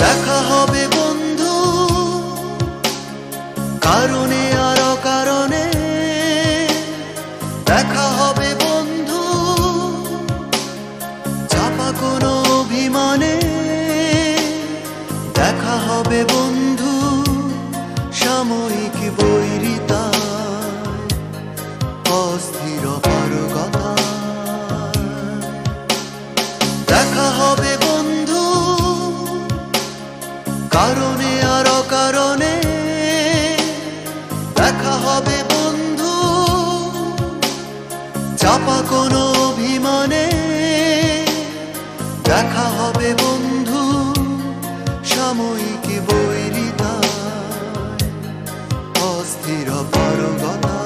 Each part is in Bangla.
দেখা হবে বন্ধু কারণে আর অকারণে, দেখা হবে বন্ধু চাপা কোনো অভিমানে, দেখা হবে বন্ধু সাময়িক বৈরিতায়, অস্থির পারগতা। দেখা হবে বন্ধু কারণে আর অকারণে, দেখা হবে বন্ধু চাপা কোনো অভিমানে, দেখা হবে বন্ধু সাময়িক বৈরিতায়, অস্থির পারগতা।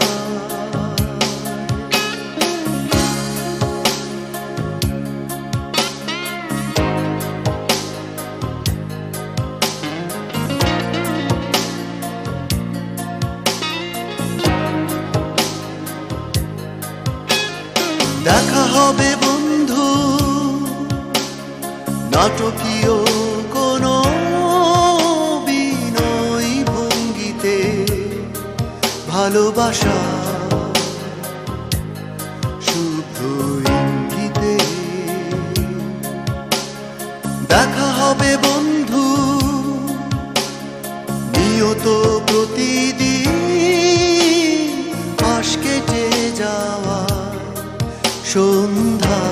দেখা হবে বন্ধু নাটকীয় কোনো বিনয়ী ভঙ্গিতে, ভালোবাসা শুদ্ধ ইঙ্গিতে। দেখা হবে বন্ধু নিয়ত প্রতিদিন পাশ কেটে যাওয়া সন্ধ্যা।